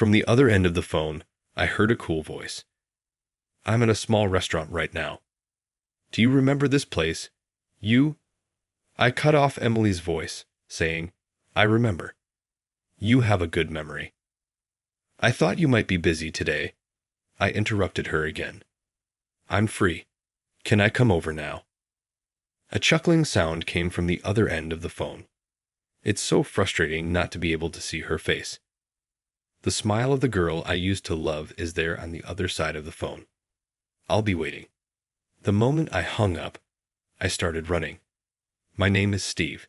From the other end of the phone, I heard a cool voice. "I'm in a small restaurant right now. Do you remember this place? You?" I cut off Emily's voice, saying, "I remember. You have a good memory." "I thought you might be busy today." I interrupted her again. "I'm free. Can I come over now?" A chuckling sound came from the other end of the phone. It's so frustrating not to be able to see her face. The smile of the girl I used to love is there on the other side of the phone. I'll be waiting. The moment I hung up, I started running. My name is Steve.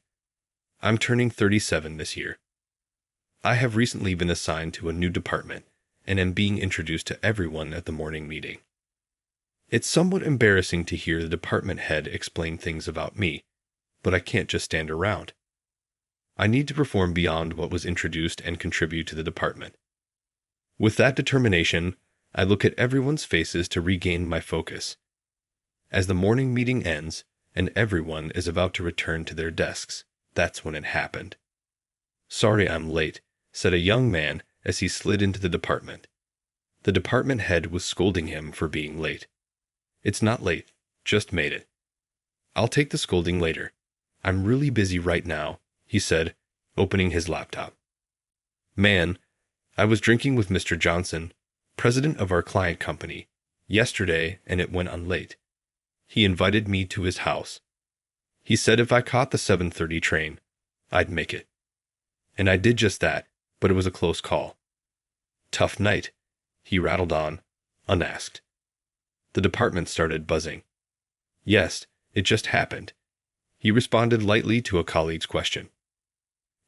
I'm turning 37 this year. I have recently been assigned to a new department and am being introduced to everyone at the morning meeting. It's somewhat embarrassing to hear the department head explain things about me, but I can't just stand around. I need to perform beyond what was introduced and contribute to the department. With that determination, I look at everyone's faces to regain my focus. As the morning meeting ends and everyone is about to return to their desks, that's when it happened. "Sorry I'm late," said a young man as he slid into the department. The department head was scolding him for being late. "It's not late, just made it." "I'll take the scolding later. I'm really busy right now," he said, opening his laptop. "Man, I was drinking with Mr. Johnson, president of our client company, yesterday and it went on late. He invited me to his house. He said if I caught the 7:30 train, I'd make it. And I did just that, but it was a close call. Tough night," he rattled on, unasked. The department started buzzing. "Yes, it just happened," he responded lightly to a colleague's question.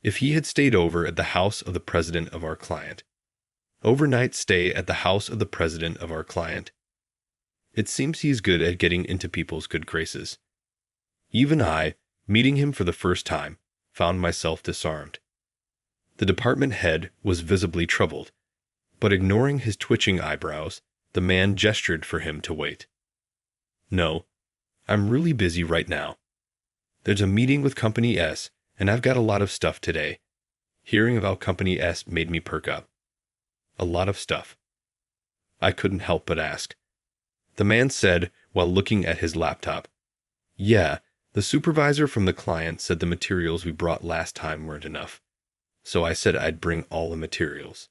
If he had stayed over at the house of the president of our client. Overnight stay at the house of the president of our client. It seems he's good at getting into people's good graces. Even I, meeting him for the first time, found myself disarmed. The department head was visibly troubled, but ignoring his twitching eyebrows, the man gestured for him to wait. "No, I'm really busy right now. There's a meeting with Company S, and I've got a lot of stuff today." Hearing about Company S made me perk up. A lot of stuff. I couldn't help but ask. The man said while looking at his laptop, "Yeah, the supervisor from the client said the materials we brought last time weren't enough. So I said I'd bring all the materials.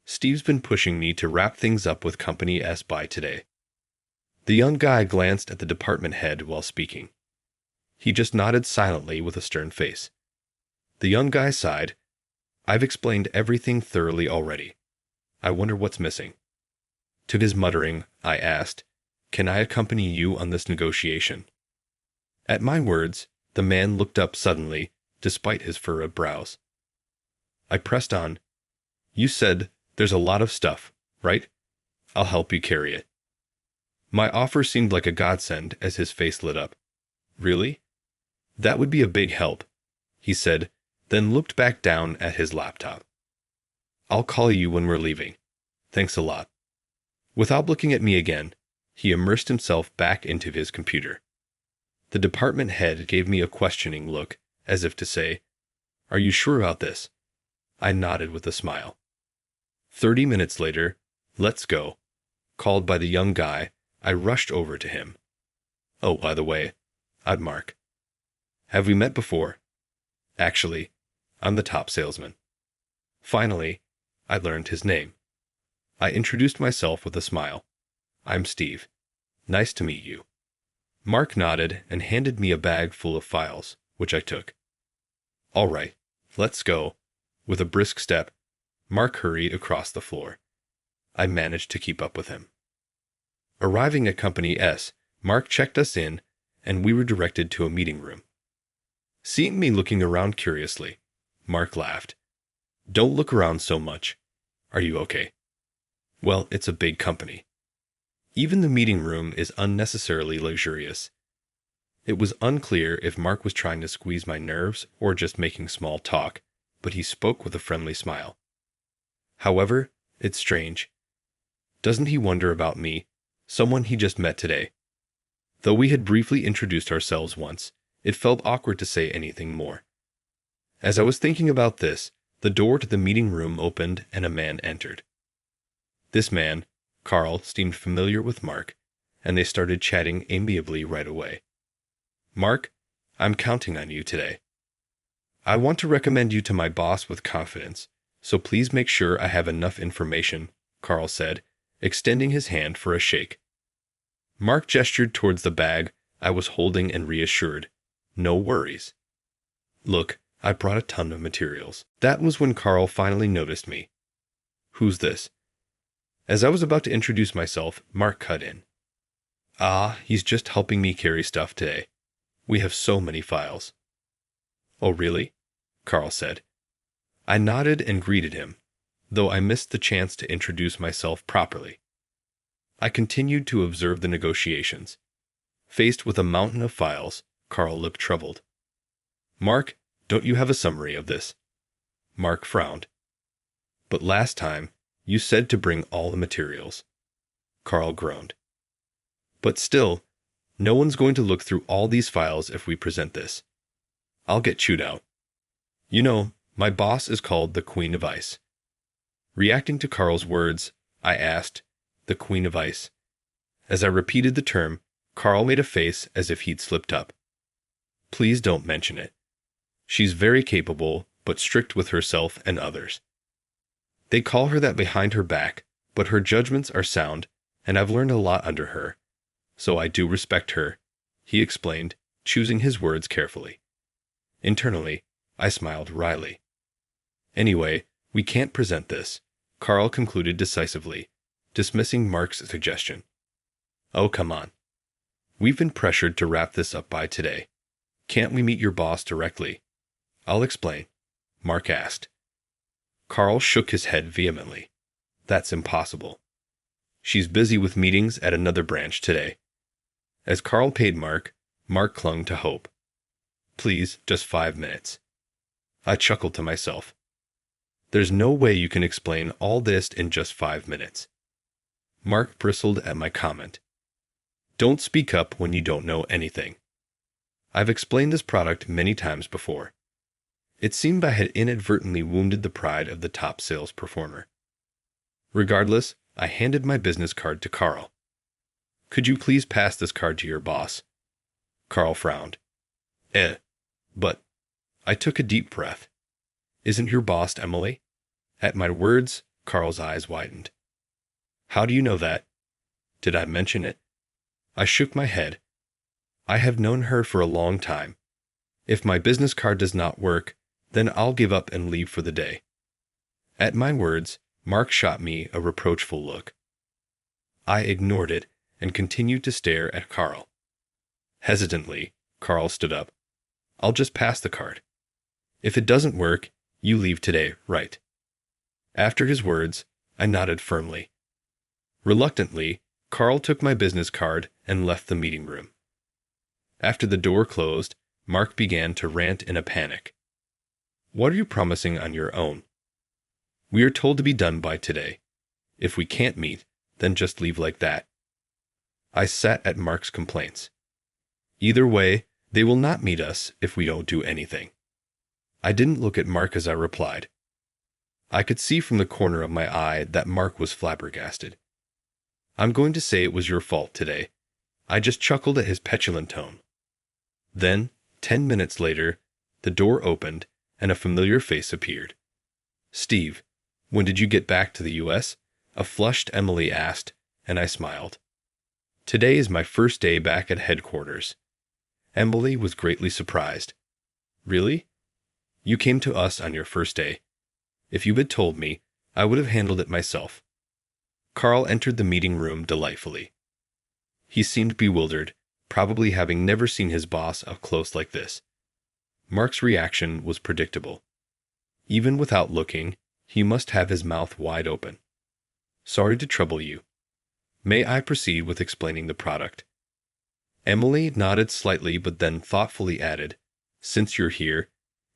Steve's been pushing me to wrap things up with Company S by today." The young guy glanced at the department head while speaking. He just nodded silently with a stern face. The young guy sighed. "I've explained everything thoroughly already. I wonder what's missing." To his muttering, I asked, "Can I accompany you on this negotiation?" At my words, the man looked up suddenly, despite his furrowed brows. I pressed on. "You said there's a lot of stuff, right? I'll help you carry it." My offer seemed like a godsend as his face lit up. "Really? That would be a big help," he said, then looked back down at his laptop. "I'll call you when we're leaving. Thanks a lot." Without looking at me again, he immersed himself back into his computer. The department head gave me a questioning look, as if to say, "Are you sure about this?" I nodded with a smile. 30 minutes later, "Let's go," called by the young guy, I rushed over to him. "Oh, by the way, I'm Mark. Have we met before?" "Actually, I'm the top salesman." Finally, I learned his name. I introduced myself with a smile. "I'm Steve. Nice to meet you." Mark nodded and handed me a bag full of files, which I took. "All right, let's go." With a brisk step, Mark hurried across the floor. I managed to keep up with him. Arriving at Company S, Mark checked us in, and we were directed to a meeting room. Seeing me looking around curiously, Mark laughed. "Don't look around so much. Are you okay?" Well, it's a big company. Even the meeting room is unnecessarily luxurious. It was unclear if Mark was trying to squeeze my nerves or just making small talk, but he spoke with a friendly smile. However, it's strange. Doesn't he wonder about me, someone he just met today? Though we had briefly introduced ourselves once, it felt awkward to say anything more. As I was thinking about this, The door to the meeting room opened and a man entered. This man, Carl, seemed familiar with Mark, and they started chatting amiably right away. "Mark, I'm counting on you today. I want to recommend you to my boss with confidence, so please make sure I have enough information," Carl said, extending his hand for a shake. Mark gestured towards the bag I was holding and reassured, "No worries. Look, I brought a ton of materials." That was when Carl finally noticed me. "Who's this?" As I was about to introduce myself, Mark cut in. He's just helping me carry stuff today. We have so many files." "Oh, really?" Carl said. I nodded and greeted him, though I missed the chance to introduce myself properly. I continued to observe the negotiations. Faced with a mountain of files, Carl looked troubled. "Mark, don't you have a summary of this?" Mark frowned. "But last time, you said to bring all the materials." Carl groaned. "But still, no one's going to look through all these files if we present this. I'll get chewed out. You know, my boss is called the Queen of Ice." Reacting to Carl's words, I asked, "The Queen of Ice?" As I repeated the term, Carl made a face as if he'd slipped up. "Please don't mention it. She's very capable, but strict with herself and others. They call her that behind her back, but her judgments are sound, and I've learned a lot under her. So I do respect her," he explained, choosing his words carefully. Internally, I smiled wryly. "Anyway, we can't present this," Carl concluded decisively, dismissing Mark's suggestion. "Oh, come on. We've been pressured to wrap this up by today. Can't we meet your boss directly?" "I'll explain," Mark asked. Carl shook his head vehemently. "That's impossible. She's busy with meetings at another branch today." As Carl paid Mark clung to hope. "Please, just 5 minutes." I chuckled to myself. There's no way you can explain all this in just 5 minutes. Mark bristled at my comment. "Don't speak up when you don't know anything. I've explained this product many times before." It seemed I had inadvertently wounded the pride of the top sales performer. Regardless, I handed my business card to Carl. "Could you please pass this card to your boss?" Carl frowned. But I took a deep breath. "Isn't your boss Emily?" At my words, Carl's eyes widened. "How do you know that? Did I mention it?" I shook my head. "I have known her for a long time. If my business card does not work, then I'll give up and leave for the day." At my words, Mark shot me a reproachful look. I ignored it and continued to stare at Carl. Hesitantly, Carl stood up. "I'll just pass the card. If it doesn't work, you leave today, right?" After his words, I nodded firmly. Reluctantly, Carl took my business card and left the meeting room. After the door closed, Mark began to rant in a panic. "What are you promising on your own? We are told to be done by today. If we can't meet, then just leave like that." I sat at Mark's complaints. Either way, they will not meet us if we don't do anything. I didn't look at Mark as I replied. I could see from the corner of my eye that Mark was flabbergasted. "I'm going to say it was your fault today." I just chuckled at his petulant tone. Then, 10 minutes later, the door opened and a familiar face appeared. "Steve, when did you get back to the U.S.?" a flushed Emily asked, and I smiled. "Today is my first day back at headquarters." Emily was greatly surprised. "Really? You came to us on your first day. If you had told me, I would have handled it myself." Carl entered the meeting room delightfully. He seemed bewildered, probably having never seen his boss up close like this. Mark's reaction was predictable. Even without looking, he must have his mouth wide open. "Sorry to trouble you. May I proceed with explaining the product?" Emily nodded slightly but then thoughtfully added, "Since you're here,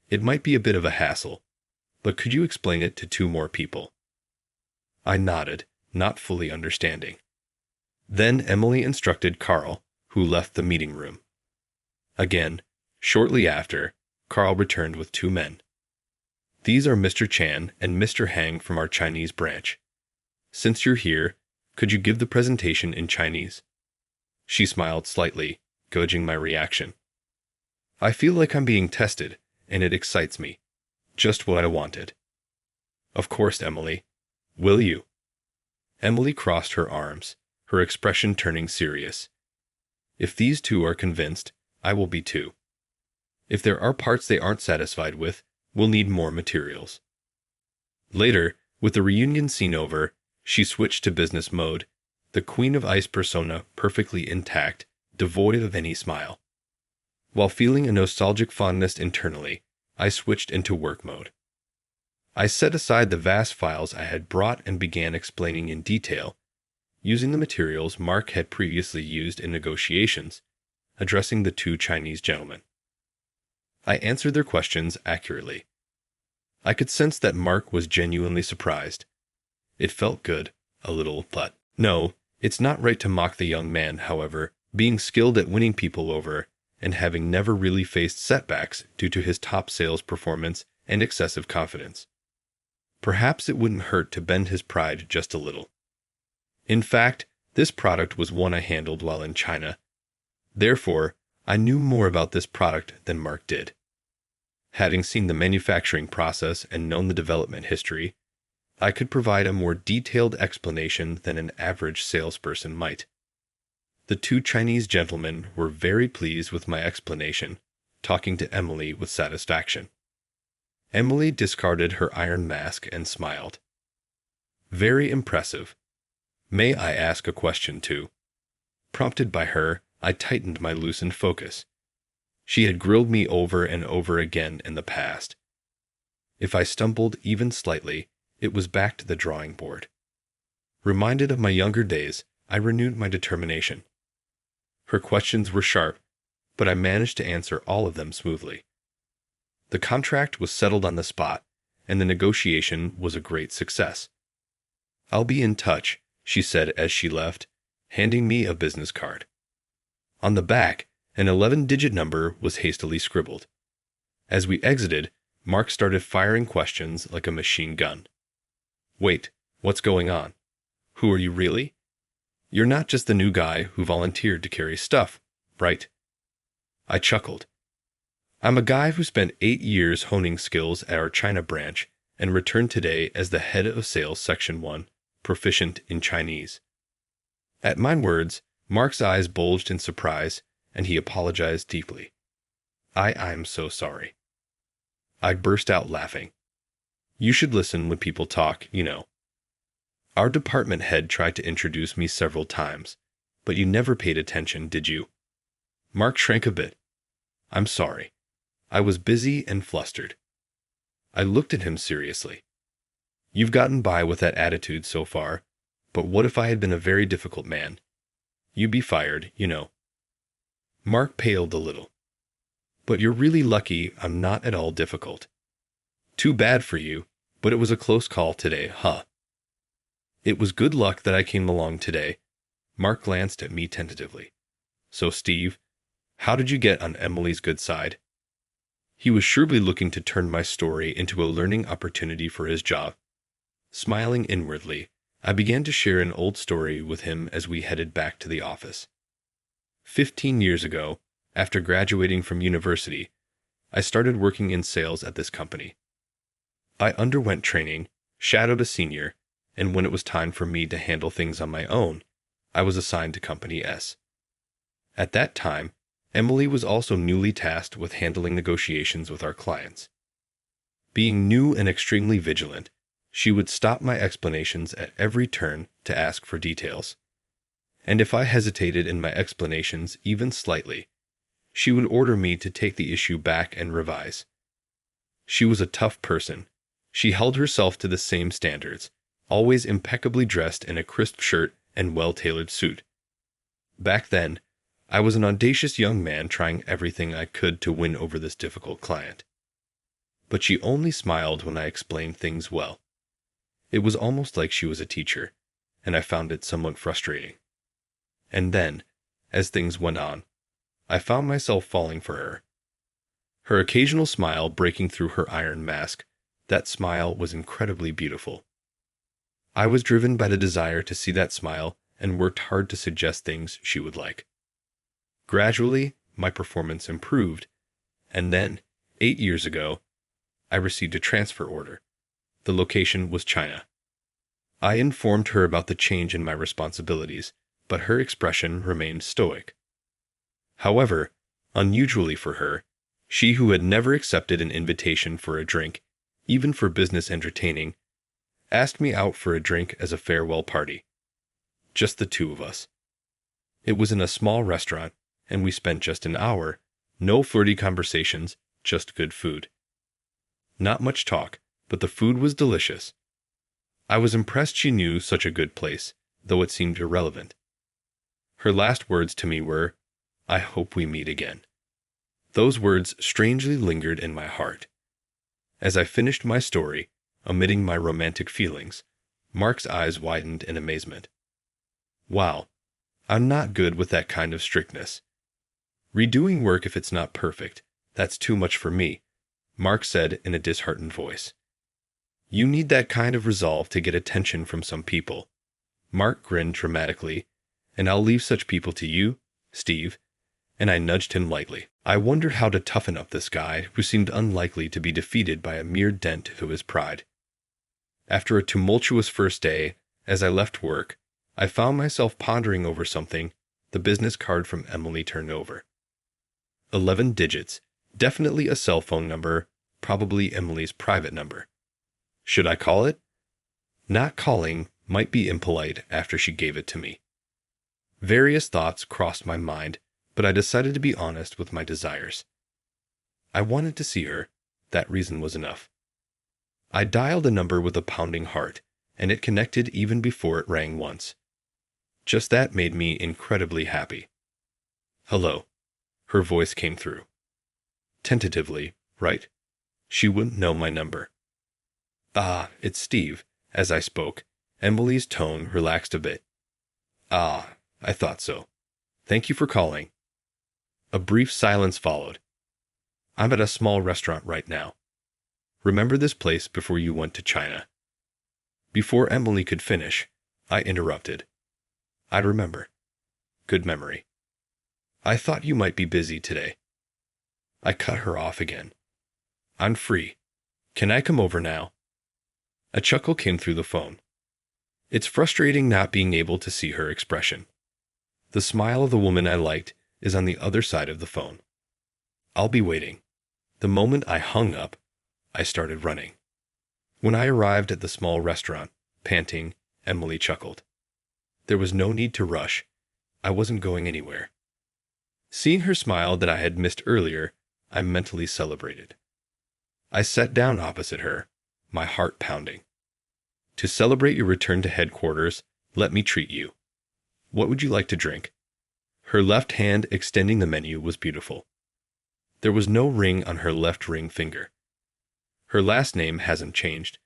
it might be a bit of a hassle, but could you explain it to 2 more people?" I nodded, not fully understanding. Then Emily instructed Carl, who left the meeting room. Again, shortly after, Carl returned with 2 men. These are Mr. Chan and Mr. Hang from our Chinese branch. Since you're here, could you give the presentation in Chinese? She smiled slightly, gauging my reaction. I feel like I'm being tested, and it excites me. Just what I wanted. Of course, Emily. Will you? Emily crossed her arms, her expression turning serious. If these two are convinced, I will be too. If there are parts they aren't satisfied with, we'll need more materials. Later, with the reunion scene over, she switched to business mode, the Queen of Ice persona perfectly intact, devoid of any smile. While feeling a nostalgic fondness internally, I switched into work mode. I set aside the vast files I had brought and began explaining in detail, using the materials Mark had previously used in negotiations, addressing the two Chinese gentlemen. I answered their questions accurately. I could sense that Mark was genuinely surprised. It felt good, a little, but no, it's not right to mock the young man, however, being skilled at winning people over and having never really faced setbacks due to his top sales performance and excessive confidence. Perhaps it wouldn't hurt to bend his pride just a little. In fact, this product was one I handled while in China. Therefore, I knew more about this product than Mark did. Having seen the manufacturing process and known the development history, I could provide a more detailed explanation than an average salesperson might. The two Chinese gentlemen were very pleased with my explanation, talking to Emily with satisfaction. Emily discarded her iron mask and smiled. Very impressive. May I ask a question too? Prompted by her, I tightened my loosened focus. She had grilled me over and over again in the past. If I stumbled even slightly, it was back to the drawing board. Reminded of my younger days, I renewed my determination. Her questions were sharp, but I managed to answer all of them smoothly. The contract was settled on the spot, and the negotiation was a great success. I'll be in touch, she said as she left, handing me a business card. On the back, an 11-digit number was hastily scribbled. As we exited, Mark started firing questions like a machine gun. Wait, what's going on? Who are you really? You're not just the new guy who volunteered to carry stuff, right? I chuckled. I'm a guy who spent 8 years honing skills at our China branch and returned today as the head of sales section 1, proficient in Chinese. At my words, Mark's eyes bulged in surprise, and he apologized deeply. I'm so sorry. I burst out laughing. You should listen when people talk, you know. Our department head tried to introduce me several times, but you never paid attention, did you? Mark shrank a bit. I'm sorry. I was busy and flustered. I looked at him seriously. You've gotten by with that attitude so far, but what if I had been a very difficult man? You'd be fired, you know. Mark paled a little. But you're really lucky I'm not at all difficult. Too bad for you, but it was a close call today, huh? It was good luck that I came along today. Mark glanced at me tentatively. So, Steve, how did you get on Emily's good side? He was surely looking to turn my story into a learning opportunity for his job. Smiling inwardly, I began to share an old story with him as we headed back to the office. 15 years ago, after graduating from university, I started working in sales at this company. I underwent training, shadowed a senior, and when it was time for me to handle things on my own, I was assigned to Company S. At that time, Emily was also newly tasked with handling negotiations with our clients. Being new and extremely vigilant, she would stop my explanations at every turn to ask for details. And if I hesitated in my explanations even slightly, she would order me to take the issue back and revise. She was a tough person. She held herself to the same standards, always impeccably dressed in a crisp shirt and well-tailored suit. Back then, I was an audacious young man trying everything I could to win over this difficult client. But she only smiled when I explained things well. It was almost like she was a teacher, and I found it somewhat frustrating. And then, as things went on, I found myself falling for her. Her occasional smile breaking through her iron mask, That smile was incredibly beautiful. I was driven by the desire to see that smile and worked hard to suggest things she would like. Gradually, my performance improved, and then, 8 years ago, I received a transfer order. The location was China. I informed her about the change in my responsibilities, but her expression remained stoic. However, unusually for her, she who had never accepted an invitation for a drink, even for business entertaining, asked me out for a drink as a farewell party. Just the two of us. It was in a small restaurant, and we spent just an hour, no flirty conversations, just good food. Not much talk, but the food was delicious. I was impressed she knew such a good place, though it seemed irrelevant. Her last words to me were, "I hope we meet again." Those words strangely lingered in my heart. As I finished my story, omitting my romantic feelings, Mark's eyes widened in amazement. Wow, I'm not good with that kind of strictness. Redoing work if it's not perfect, that's too much for me, Mark said in a disheartened voice. You need that kind of resolve to get attention from some people. Mark grinned dramatically, and I'll leave such people to you, Steve, and I nudged him lightly. I wondered how to toughen up this guy who seemed unlikely to be defeated by a mere dent to his pride. After a tumultuous first day, as I left work, I found myself pondering over something the business card from Emily turned over. 11 digits, definitely a cell phone number, probably Emily's private number. Should I call it? Not calling might be impolite after she gave it to me. Various thoughts crossed my mind, but I decided to be honest with my desires. I wanted to see her. That reason was enough. I dialed a number with a pounding heart, and it connected even before it rang once. Just that made me incredibly happy. Hello. Her voice came through. Tentatively, right? She wouldn't know my number. Ah, it's Steve. As I spoke, Emily's tone relaxed a bit. Ah, I thought so. Thank you for calling. A brief silence followed. I'm at a small restaurant right now. Remember this place before you went to China? Before Emily could finish, I interrupted. I remember. Good memory. I thought you might be busy today. I cut her off again. I'm free. Can I come over now? A chuckle came through the phone. It's frustrating not being able to see her expression. The smile of the woman I liked is on the other side of the phone. I'll be waiting. The moment I hung up, I started running. When I arrived at the small restaurant, panting, Emily chuckled. There was no need to rush. I wasn't going anywhere. Seeing her smile that I had missed earlier, I mentally celebrated. I sat down opposite her, my heart pounding. To celebrate your return to headquarters, let me treat you. What would you like to drink? Her left hand extending the menu was beautiful. There was no ring on her left ring finger. Her last name hasn't changed.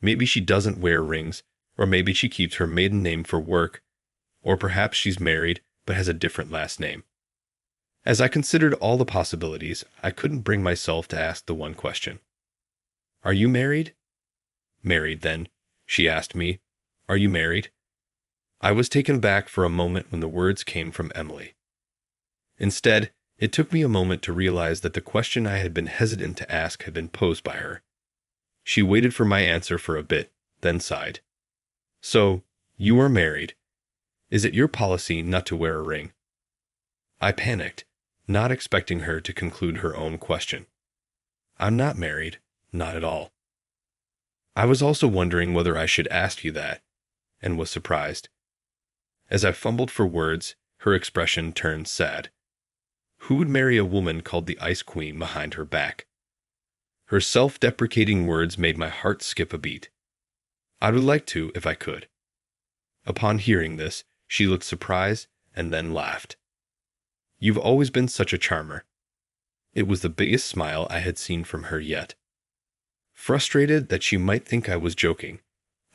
Maybe she doesn't wear rings, or maybe she keeps her maiden name for work, or perhaps she's married but has a different last name. As I considered all the possibilities, I couldn't bring myself to ask the one question. Are you married? Married, then, she asked me. Are you married? I was taken back for a moment when the words came from Emily. Instead, it took me a moment to realize that the question I had been hesitant to ask had been posed by her. She waited for my answer for a bit, then sighed. So, you are married. Is it your policy not to wear a ring? I panicked, not expecting her to conclude her own question. I'm not married, not at all. I was also wondering whether I should ask you that, and was surprised. As I fumbled for words, her expression turned sad. Who would marry a woman called the Ice Queen behind her back? Her self-deprecating words made my heart skip a beat. I would like to if I could. Upon hearing this, she looked surprised and then laughed. You've always been such a charmer. It was the biggest smile I had seen from her yet. Frustrated that she might think I was joking,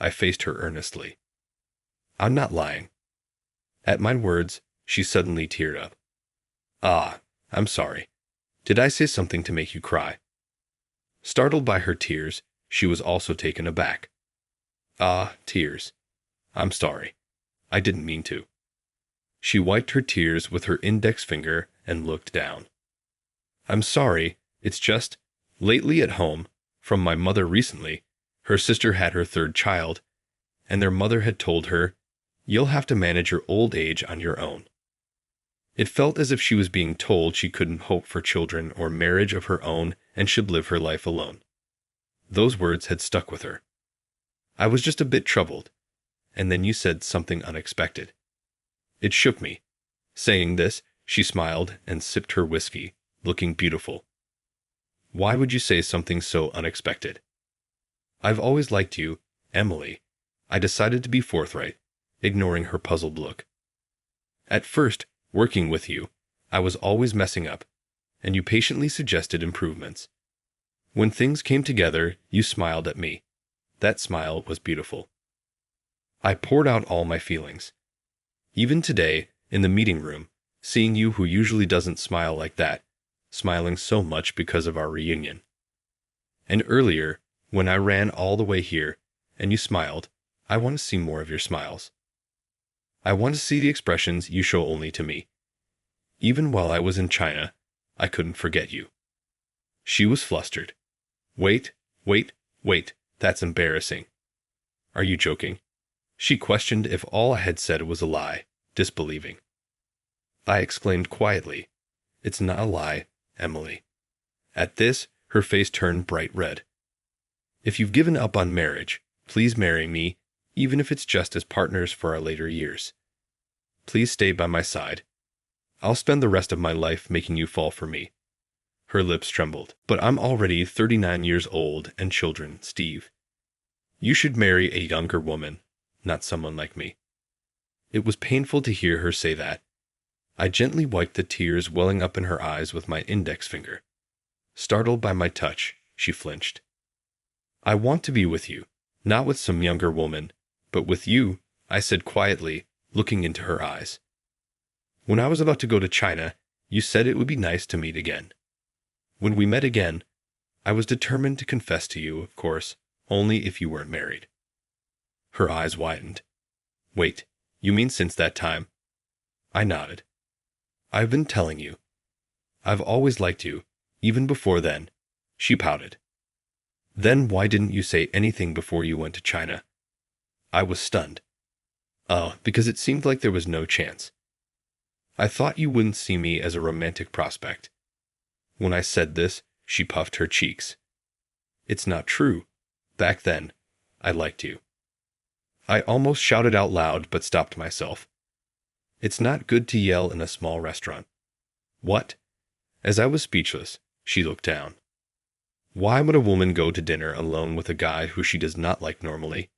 I faced her earnestly. I'm not lying. At my words, she suddenly teared up. Ah, I'm sorry. Did I say something to make you cry? Startled by her tears, She was also taken aback. Ah, tears. I'm sorry. I didn't mean to. She wiped her tears with her index finger and looked down. I'm sorry, it's just, lately at home, from my mother recently, her sister had her third child, and their mother had told her, you'll have to manage your old age on your own. It felt as if she was being told she couldn't hope for children or marriage of her own and should live her life alone. Those words had stuck with her. I was just a bit troubled, and then you said something unexpected. It shook me. Saying this, she smiled and sipped her whiskey, looking beautiful. Why would you say something so unexpected? I've always liked you, Emily. I decided to be forthright, ignoring her puzzled look. At first, working with you, I was always messing up, and you patiently suggested improvements. When things came together, you smiled at me. That smile was beautiful. I poured out all my feelings. Even today, in the meeting room, seeing you who usually doesn't smile like that, smiling so much because of our reunion. And earlier, when I ran all the way here, and you smiled, I want to see more of your smiles. I want to see the expressions you show only to me. Even while I was in China, I couldn't forget you. She was flustered. Wait, that's embarrassing. Are you joking? She questioned if all I had said was a lie, disbelieving. I exclaimed quietly, it's not a lie, Emily. At this, her face turned bright red. If you've given up on marriage, please marry me, even if it's just as partners for our later years. Please stay by my side. I'll spend the rest of my life making you fall for me. Her lips trembled. But I'm already 39 years old and children, Steve. You should marry a younger woman, not someone like me. It was painful to hear her say that. I gently wiped the tears welling up in her eyes with my index finger. Startled by my touch, she flinched. I want to be with you, not with some younger woman, but with you, I said quietly, looking into her eyes. When I was about to go to China, you said it would be nice to meet again. When we met again, I was determined to confess to you, of course, only if you weren't married. Her eyes widened. Wait, you mean since that time? I nodded. I've been telling you. I've always liked you, even before then. She pouted. Then why didn't you say anything before you went to China? I was stunned. Oh, because it seemed like there was no chance. I thought you wouldn't see me as a romantic prospect. When I said this, she puffed her cheeks. It's not true. Back then, I liked you. I almost shouted out loud but stopped myself. It's not good to yell in a small restaurant. What? As I was speechless, she looked down. Why would a woman go to dinner alone with a guy who she does not like normally?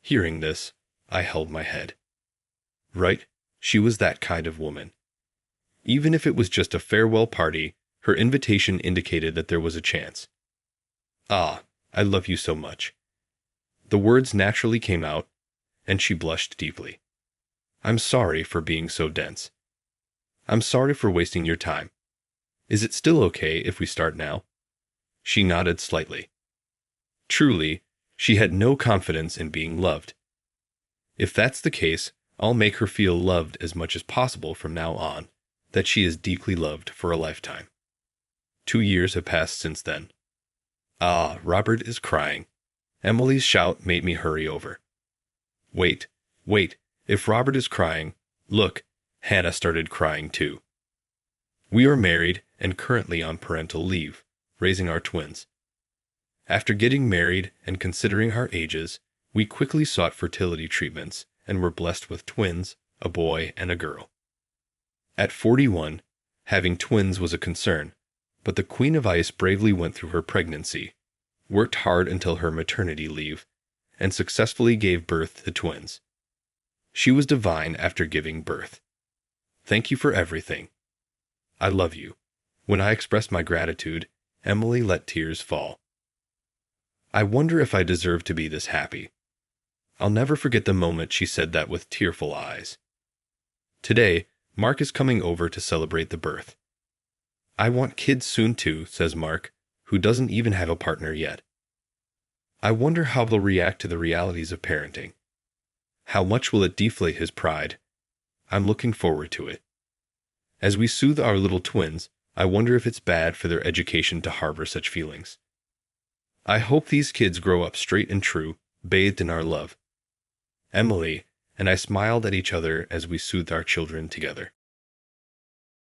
Hearing this, I held my head. Right, she was that kind of woman. Even if it was just a farewell party, her invitation indicated that there was a chance. Ah, I love you so much. The words naturally came out, and she blushed deeply. I'm sorry for being so dense. I'm sorry for wasting your time. Is it still okay if we start now? She nodded slightly. Truly, she had no confidence in being loved. If that's the case, I'll make her feel loved as much as possible from now on, that she is deeply loved for a lifetime. 2 years have passed since then. Ah, Robert is crying. Emily's shout made me hurry over. Wait, if Robert is crying, look, Hannah started crying too. We are married and currently on parental leave, raising our twins. After getting married and considering our ages, we quickly sought fertility treatments and were blessed with twins, a boy and a girl. At 41, having twins was a concern, but the Queen of Ice bravely went through her pregnancy, worked hard until her maternity leave, and successfully gave birth to twins. She was divine after giving birth. Thank you for everything. I love you. When I expressed my gratitude, Emily let tears fall. I wonder if I deserve to be this happy. I'll never forget the moment she said that with tearful eyes. Today, Mark is coming over to celebrate the birth. I want kids soon too, says Mark, who doesn't even have a partner yet. I wonder how they'll react to the realities of parenting. How much will it deflate his pride? I'm looking forward to it. As we soothe our little twins, I wonder if it's bad for their education to harbor such feelings. I hope these kids grow up straight and true, bathed in our love. Emily and I smiled at each other as we soothed our children together.